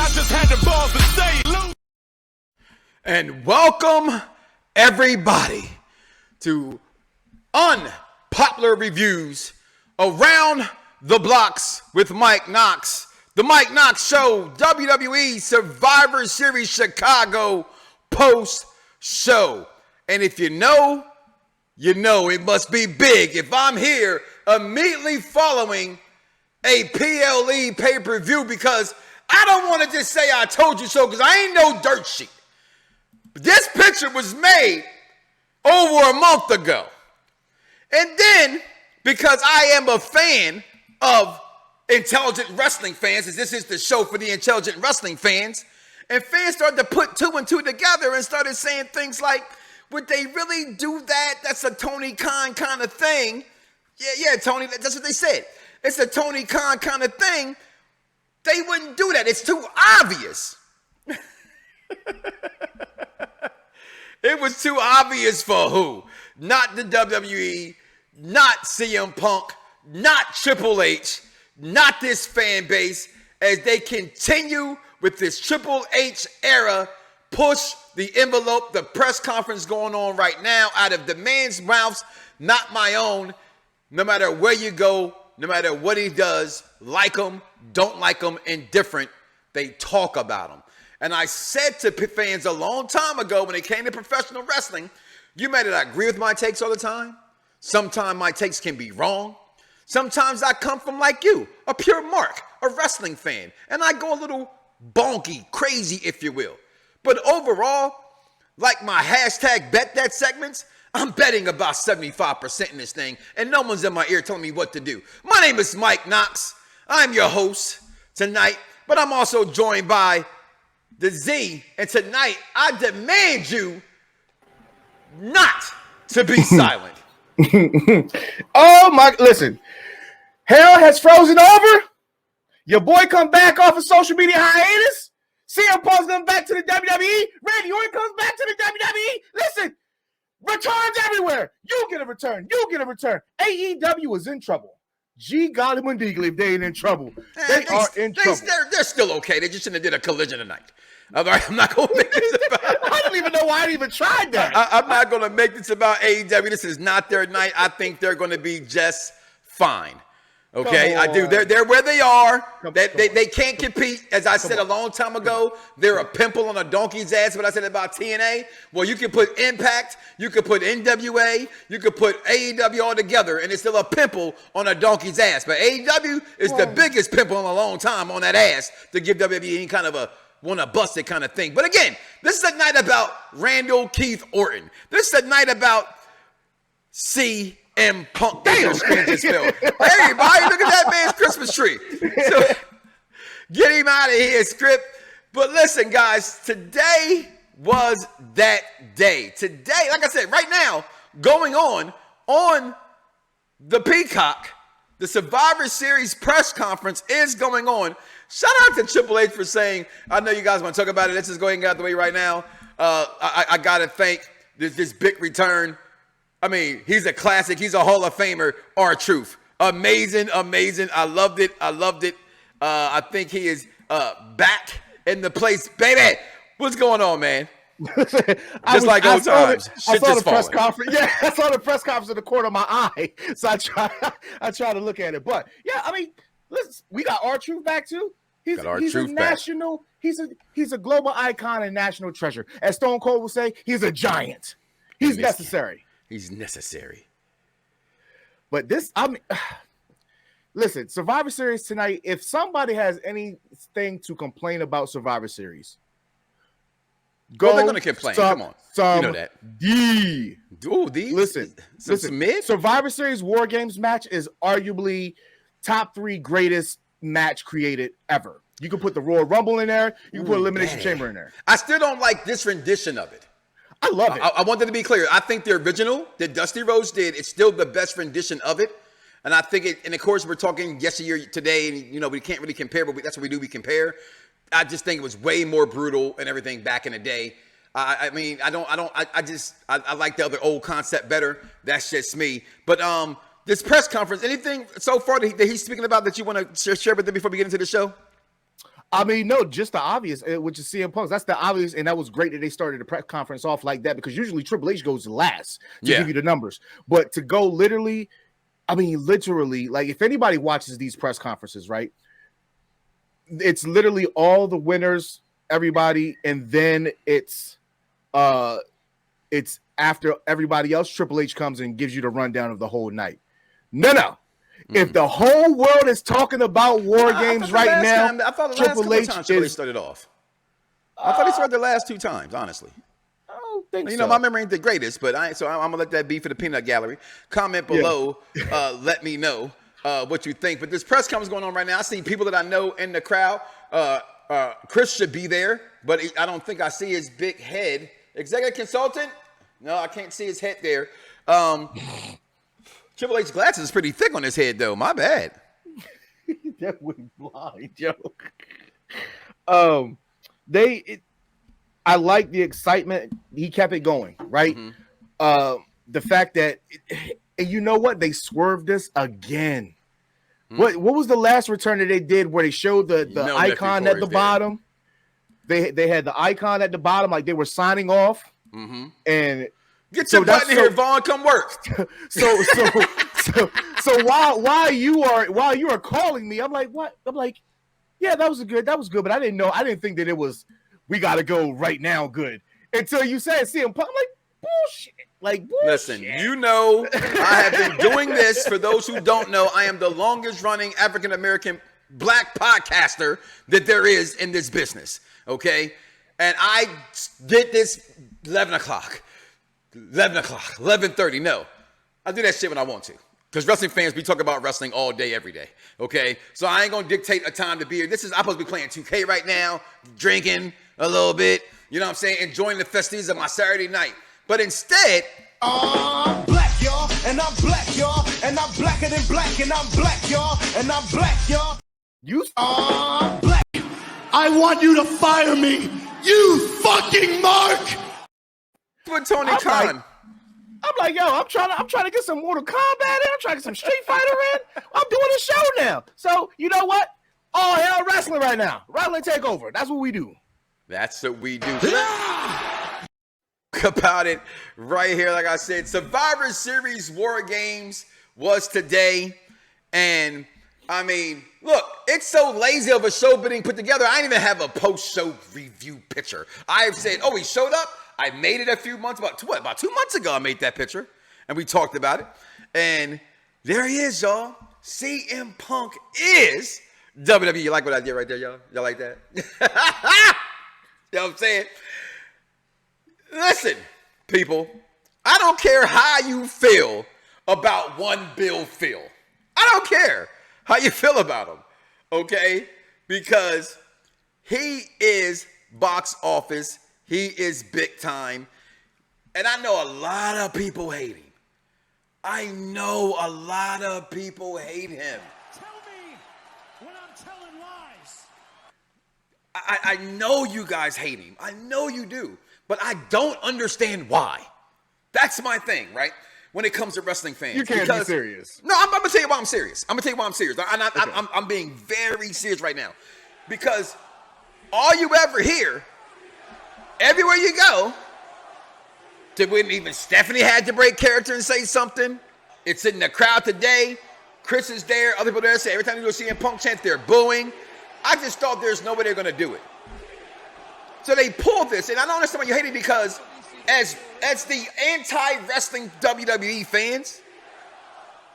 I just had the balls to stay loose. And welcome everybody to Unpopular Reviews Around the Blocks with Mike Knoxxx. The Mike Knoxxx Show, WWE Survivor Series Chicago post-show. And if you know, you know it must be big if I'm here immediately following a PLE pay-per-view, because I don't want to just say I told you so, because I ain't no dirt sheet. But this picture was made over a month ago. And then, because I am a fan of intelligent wrestling fans, as this is the show for the intelligent wrestling fans, and fans started to put two and two together and started saying things like, would they really do that? That's a Tony Khan kind of thing. Yeah, Tony, that's what they said. It's a Tony Khan kind of thing. They wouldn't do that. It's too obvious. It was too obvious for who? Not the WWE, not CM Punk, not Triple H, not this fan base, as they continue with this Triple H era push the envelope, the press conference going on right now out of the man's mouths, not my own. No matter where you go, no matter what he does, like him, don't like him, indifferent, they talk about him. And I said to fans a long time ago when it came to professional wrestling, you may not agree with my takes all the time. Sometimes my takes can be wrong. Sometimes I come from like you, a pure mark, a wrestling fan, and I go a little bonky, crazy, if you will. But overall, like my hashtag bet that segments, I'm betting about 75% in this thing, and no one's in my ear telling me what to do. My name is Mike Knoxxx. I'm your host tonight, but I'm also joined by the Z, and tonight I demand you not to be silent. Oh my, listen, hell has frozen over. Your boy come back off of social media hiatus. CM Punk's coming back to the WWE. Randy Orton comes back to the WWE. Listen, returns everywhere. You get a return. You get a return. AEW is in trouble. G golly Mundigly, if they ain't in trouble. They are in trouble. They're still okay. They just shouldn't have did a collision tonight. All right, I'm not going to make this about... I don't even know why I even tried that. I'm not going to make this about AEW. This is not their night. I think they're going to be just fine. Okay, I do. They're where they are. They can't compete. As I said a long time ago, they're a pimple on a donkey's ass. What I said about TNA. Well, you can put Impact, you could put NWA, you could put AEW all together, and it's still a pimple on a donkey's ass. But AEW is the biggest pimple in a long time on that ass to give WWE any kind of a want to bust it kind of thing. But again, this is a night about Randall Keith Orton. This is a night about CM Punk. Damn. Everybody, look at that man's Christmas tree. So get him out of here, script. But listen, guys, today was that day. Today, like I said, right now, going on the Peacock, the Survivor Series press conference is going on. Shout out to Triple H for saying, I know you guys want to talk about it. Let's just go ahead and get out of the way right now. I got to thank this big return. I mean, he's a classic. He's a Hall of Famer, R-Truth. Amazing. I loved it. I think he is back in the place. Baby, what's going on, man? Just like old times. I saw the press conference. Yeah, I saw the press conference in the corner of my eye. So I try to look at it. But, yeah, I mean, listen, we got R-Truth back, too. He's a national, he's a global icon and national treasure. As Stone Cold will say, he's a giant. He's necessary. He's necessary. But listen, Survivor Series tonight, if somebody has anything to complain about Survivor Series, they're going to complain. Come on. You know that. Listen. Survivor Series War Games match is arguably top 3 greatest match created ever. You can put the Royal Rumble in there. You can put Elimination Chamber in there. I still don't like this rendition of it. I love it. I wanted to be clear. I think the original that Dusty Rhodes did, it's still the best rendition of it. And I think it, and of course we're talking yesteryear today, and you know, we can't really compare, but that's what we do, we compare. I just think it was way more brutal and everything back in the day. I mean, I like the other old concept better. That's just me. But this press conference, anything so far that he's speaking about that you want to share with them before we get into the show? I mean, no, just the obvious, which is CM Punk. That's the obvious, and that was great that they started the press conference off like that because usually Triple H goes last to give you the numbers. But to go literally, like if anybody watches these press conferences, right, it's literally all the winners, everybody, and then it's after everybody else. Triple H comes and gives you the rundown of the whole night. No. If the whole world is talking about War Games right now, I thought the Triple last H couple times Triple H started off. I thought he started the last 2 times, honestly. I don't think You so. know, my memory ain't the greatest, but I'm gonna let that be for the peanut gallery. Comment below, let me know what you think. But this press conference going on right now. I see people that I know in the crowd. Chris should be there, but I don't think I see his big head. Executive consultant? No, I can't see his head there. Triple H's glasses is pretty thick on his head, though. My bad. That went blind, joke. I like the excitement. He kept it going, right? The fact that, and you know what? They swerved us again. What was the last return that they did where they showed the icon at the bottom? They had the icon at the bottom, like they were signing off. And get your button here, Vaughn. Come work. So while you are calling me, I'm like, what? I'm like, yeah, that was good, but I didn't think that it was we gotta go right now good until you said CM Punk. I'm like, bullshit. Like, bullshit. Listen, you know, I have been doing this. For those who don't know, I am the longest running African American black podcaster that there is in this business. Okay, and I did this 11 o'clock. 11:30. No, I do that shit when I want to. Because wrestling fans, we talk about wrestling all day, every day. Okay? So I ain't going to dictate a time to be here. I'm supposed to be playing 2K right now, drinking a little bit, you know what I'm saying? Enjoying the festivities of my Saturday night. But instead, I'm black, y'all, and I'm black, y'all, and I'm blacker than black, and I'm black, y'all, and I'm black, y'all. You are black. I want you to fire me, you fucking mark. with Tony Khan. I'm like, yo, I'm trying to get some Mortal Kombat in. I'm trying to get some Street Fighter in. I'm doing a show now. So, you know what? All hell wrestling right now. Wrestling takeover. That's what we do. That's what we do. About it right here. Like I said, Survivor Series War Games was today. And, I mean, look, it's so lazy of a show being put together. I didn't even have a post-show review picture. I've said, oh, he showed up. I made it a few months, about 2 months ago I made that picture, and we talked about it. And there he is, y'all. CM Punk is WWE. You like what I did right there, y'all? Y'all like that? You know what I'm saying? Listen, people, I don't care how you feel about one Bill Phil. I don't care how you feel about him, okay? Because he is box office. He is big time. And I know a lot of people hate him. I know a lot of people hate him. Tell me when I'm telling lies. I know you guys hate him. I know you do. But I don't understand why. That's my thing, right? When it comes to wrestling fans. You can't be serious. No, I'm going to tell you why I'm serious. I'm being very serious right now. Because all you ever hear, everywhere you go, when even Stephanie had to break character and say something. It's in the crowd today. Chris is there. Other people there say every time you go see CM Punk chant, they're booing. I just thought there's no way they're going to do it. So they pulled this, and I don't understand why you hate it, because as the anti-wrestling WWE fans,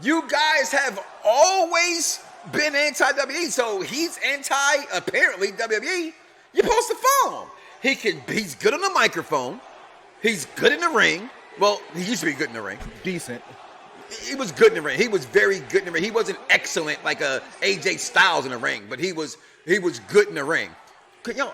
you guys have always been anti-WWE. So he's apparently WWE. You're supposed to follow him. He's good on the microphone. He's good in the ring. Well, he used to be good in the ring. Decent. He was good in the ring. He was very good in the ring. He wasn't excellent like a AJ Styles in the ring, but he was good in the ring.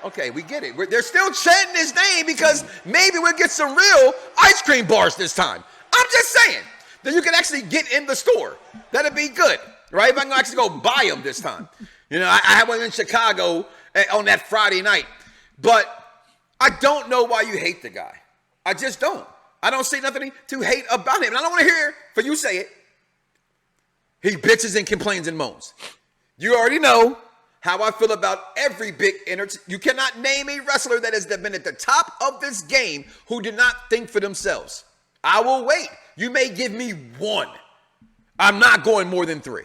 Okay, we get it. They're still chanting his name because maybe we'll get some real ice cream bars this time. I'm just saying that you can actually get in the store. That'd be good, right? If I can actually go buy them this time. You know, I had one in Chicago on that Friday night, but I don't know why you hate the guy. I just don't. I don't see nothing to hate about him. And I don't want to hear for you say it. He bitches and complains and moans. You already know how I feel about every big You cannot name a wrestler that has been at the top of this game who did not think for themselves. I will wait. You may give me one. I'm not going more than 3.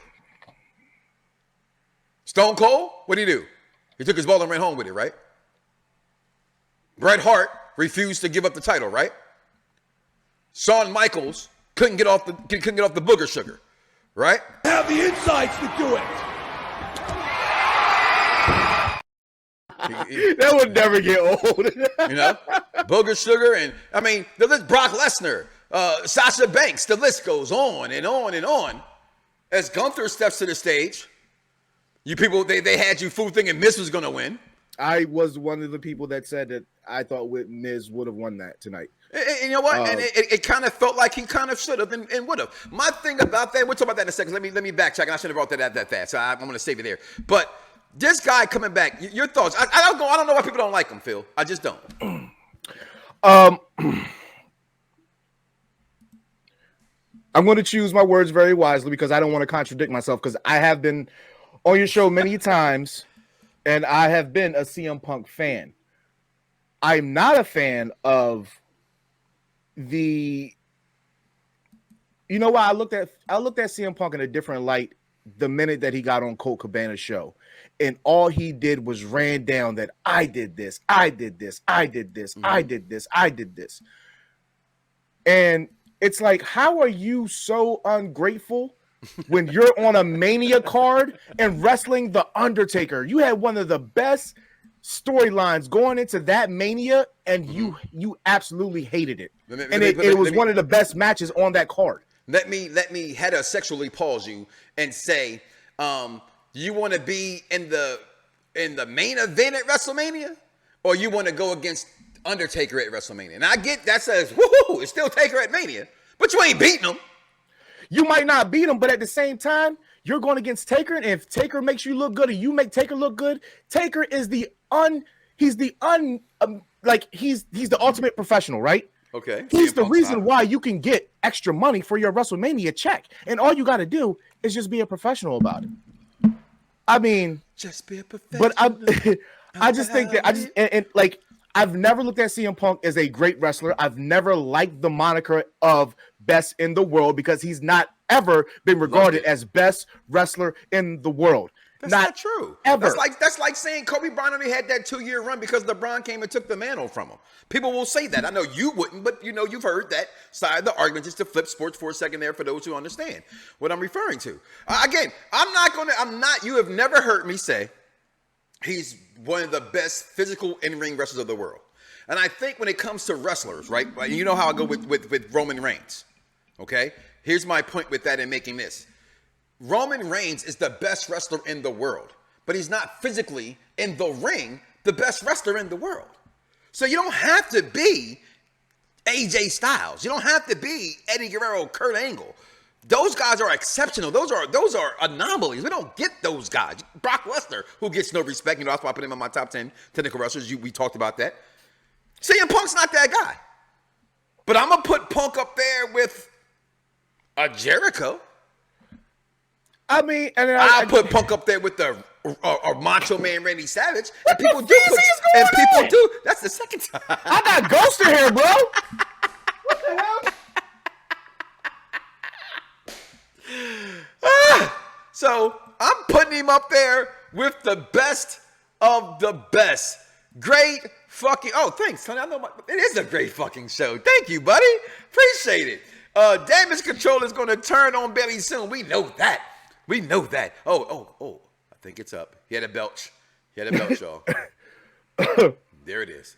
Stone Cold, what did he do? He took his ball and ran home with it, right? Bret Hart refused to give up the title, right? Shawn Michaels couldn't get off the booger sugar, right? Have the insights to do it. That would never get old. You know, booger sugar, and I mean, the list, Brock Lesnar, Sasha Banks, the list goes on and on and on. As Gunther steps to the stage, you people, they had you fool thinking Miz was going to win. I was one of the people that said that I thought Miz would have won that tonight. And you know what? And it kind of felt like he kind of should have and would have. My thing about that, we'll talk about that in a second. Let me backtrack. And I shouldn't have brought that fast. So I'm going to save it there. But this guy coming back, your thoughts? I don't know why people don't like him, Phil. I just don't. I'm going to choose my words very wisely because I don't want to contradict myself, because I have been on your show many times and I have been a CM Punk fan. I'm not a fan of the, you know why I looked at CM Punk in a different light the minute that he got on Colt Cabana's show, and all he did was ran down that I did this, I did this, I did this, I did this, I did this. And it's like, how are you so ungrateful when you're on a Mania card and wrestling The Undertaker? You had one of the best storylines going into that Mania, and you absolutely hated it. It was one of the best matches on that card. Let me heterosexually pause you and say, you want to be in the main event at WrestleMania, or you want to go against Undertaker at WrestleMania? And I get that says, woohoo, it's still Taker at Mania, but you ain't beating him. You might not beat him, but at the same time, you're going against Taker, and if Taker makes you look good and you make Taker look good, Taker is the ultimate professional, right? Okay. He's the reason why you can get extra money for your WrestleMania check. And all you got to do is just be a professional about it. I mean, just be a professional. But I just think that I've never looked at CM Punk as a great wrestler. I've never liked the moniker of best in the world, because he's not ever been regarded as best wrestler in the world. That's not true. Ever. That's like saying Kobe Bryant only had that 2-year run because LeBron came and took the mantle from him. People will say that. I know you wouldn't, but you know, you've heard that side of the argument, just to flip sports for a second there for those who understand what I'm referring to. Again, you have never heard me say he's one of the best physical in-ring wrestlers of the world. And I think when it comes to wrestlers, right, you know how I go with Roman Reigns, okay? Here's my point with that in making this. Roman Reigns is the best wrestler in the world, but he's not physically in the ring the best wrestler in the world. So you don't have to be AJ Styles. You don't have to be Eddie Guerrero, Kurt Angle. Those guys are exceptional. Those are anomalies. We don't get those guys. Brock Lesnar, who gets no respect. You know, that's why I put him in my top 10 technical wrestlers. We talked about that. CM Punk's not that guy. But I'm going to put Punk up there with a Jericho. I mean, and I put Punk up there with the Macho Man Randy Savage. And people do. And people do. That's the second time. I got ghosted here, bro. What the hell? So I'm putting him up there with the best of the best. Great fucking. Oh, thanks, honey. I know it is a great fucking show. Thank you, buddy. Appreciate it. Damage Control is going to turn on Belly soon. We know that. We know that. Oh, I think it's up. He had a belch. Y'all. There it is.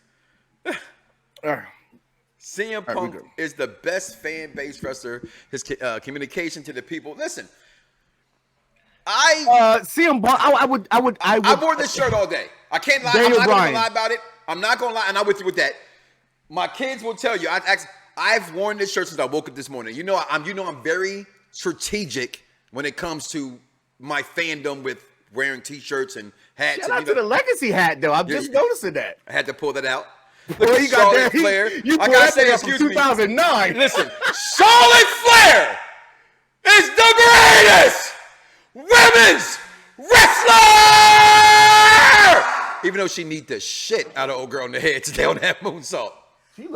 CM Punk is the best fan-based wrestler. His communication to the people. Listen, CM Punk, I wore this shirt all day. I can't lie. I'm not going to lie about it. I'm not going to lie, and I'm with you with that. My kids will tell you. I've worn this shirt since I woke up this morning. You know I'm very strategic when it comes to my fandom with wearing T-shirts and hats. Shout out to the legacy hat, though. I'm just noticing that. I had to pull that out. Well, you got that. Flair. You pulled that thing up from 2009. Listen, Charlotte Flair is the greatest women's wrestler! Even though she need the shit out of old girl in the head to stay on that moonsault. She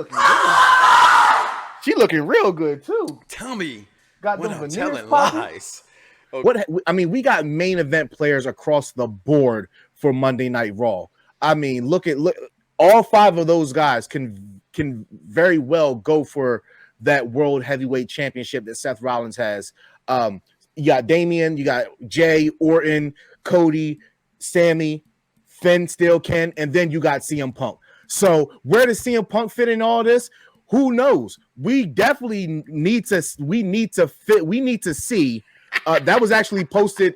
looking real good too. Tell me, Got when them I'm veneers telling popping. lies. Okay. What I mean, we got main event players across the board for Monday Night Raw. I mean, look, all 5 of those guys can very well go for that World Heavyweight Championship that Seth Rollins has. You got Damian, you got Jay, Orton, Cody, Sammy, Finn still can, and then you got CM Punk. So where does CM Punk fit in all this? Who knows? We definitely need to see. That was actually posted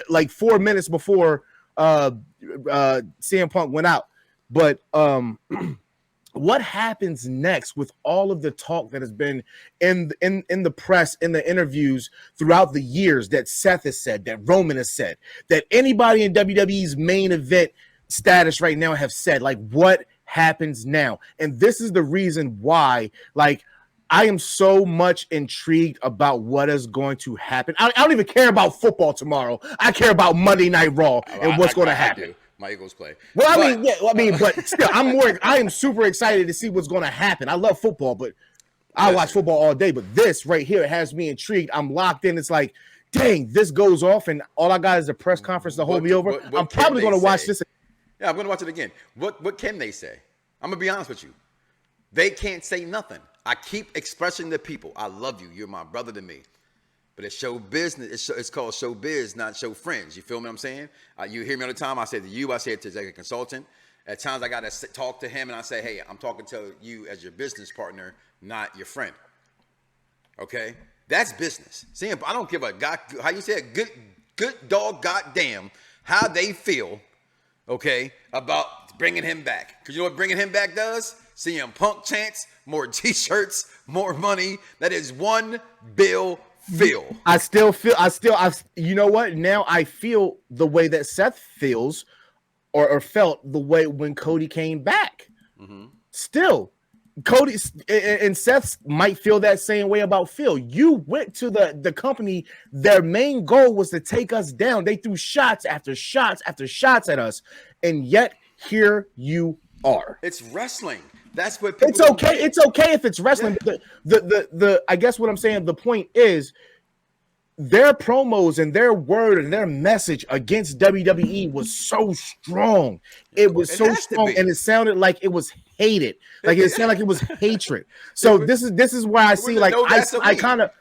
like 4 minutes before CM Punk went out. But what happens next with all of the talk that has been in the press, in the interviews throughout the years that Seth has said, that Roman has said, that anybody in WWE's main event status right now have said, like, what happens now? And this is the reason why, like, I am so much intrigued about what is going to happen. I don't even care about football tomorrow. I care about Monday Night Raw and what's going to happen. My Eagles play. Well, but still, I am super excited to see what's going to happen. I love football, but I watch football all day. But this right here has me intrigued. I'm locked in. It's like, dang, this goes off, and all I got is a press conference to hold me over. I'm probably going to watch this. Yeah, I'm going to watch it again. What can they say? I'm going to be honest with you. They can't say nothing. I keep expressing to people, I love you. You're my brother to me. But it's show business. It's called show biz, not show friends. You feel me what I'm saying? You hear me all the time. I say to you, I say it to a consultant. At times I got to talk to him and I say, hey, I'm talking to you as your business partner, not your friend. Okay? That's business. See, I don't give a god, how you say it, good dog goddamn how they feel, okay, about bringing him back. Because you know what bringing him back does? CM Punk chants, more t-shirts, more money. That is one bill feel. You know what? Now I feel the way that Seth feels or felt the way when Cody came back. Mm-hmm. Still, Cody and Seth might feel that same way about Phil. You went to the company. Their main goal was to take us down. They threw shots after shots after shots at us. And yet here you are. It's wrestling. That's what it's okay. It's okay if it's wrestling. Yeah. The I guess what I'm saying, the point is their promos and their word and their message against WWE was so strong. It was so strong, and it sounded like it was hated. Like it sounded like it was hatred. So this is where I see, like, I kind of,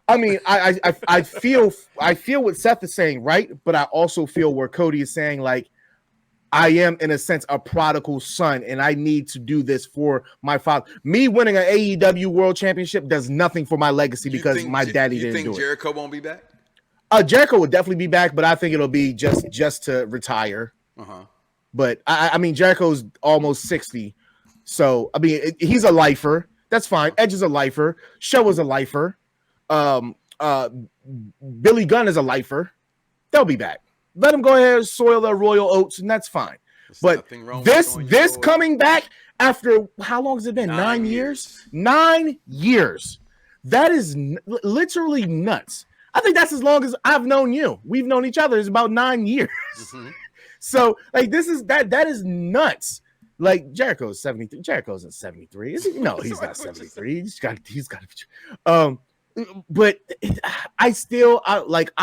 I mean, I feel what Seth is saying, right? But I also feel where Cody is saying, like, I am, in a sense, a prodigal son, and I need to do this for my father. Me winning an AEW World Championship does nothing for my legacy because my daddy didn't do it. You think Jericho won't be back? Jericho will definitely be back, but I think it'll be just to retire. Uh-huh. But, I mean, Jericho's almost 60, so, I mean, he's a lifer. That's fine. Edge is a lifer. Show is a lifer. Billy Gunn is a lifer. They'll be back. Let them go ahead and soil their royal oats, and that's fine. But this coming back after how long has it been? 9 years? 9 years. That is literally nuts. I think that's as long as I've known you. We've known each other. It's about 9 years. Mm-hmm. So, like, that is nuts. Like, Jericho's 73. Jericho's in 73. No, he's not 73. He's got to be. But I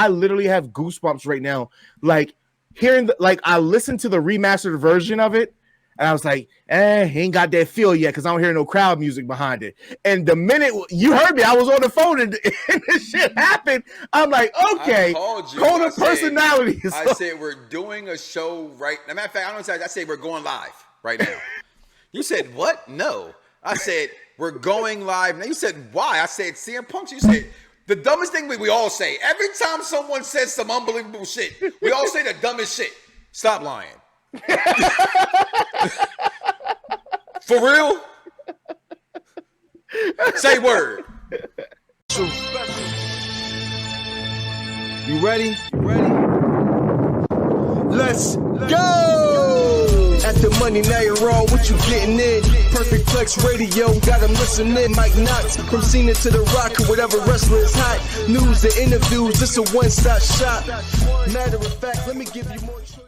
literally have goosebumps right now. Like, hearing I listened to the remastered version of it, and I was like, he ain't got that feel yet because I don't hear no crowd music behind it. And the minute you heard me, I was on the phone and this shit happened. I'm like, okay, call the personalities. I said we're doing a show right. As a matter of fact, I don't say. I said we're going live right now. You said what? No, I said. We're going live. Now you said why? I said CM Punk. You said the dumbest thing we all say. Every time someone says some unbelievable shit, we all say the dumbest shit. Stop lying. For real? Say word. You ready? Let's go! At the Monday Night Raw, what you getting in? Perfect Plex Radio, got them listening. Mike Knoxxx, from Cena to The Rock, or whatever wrestler is hot. News and interviews, this a one-stop shop. Matter of fact, let me give you more choice.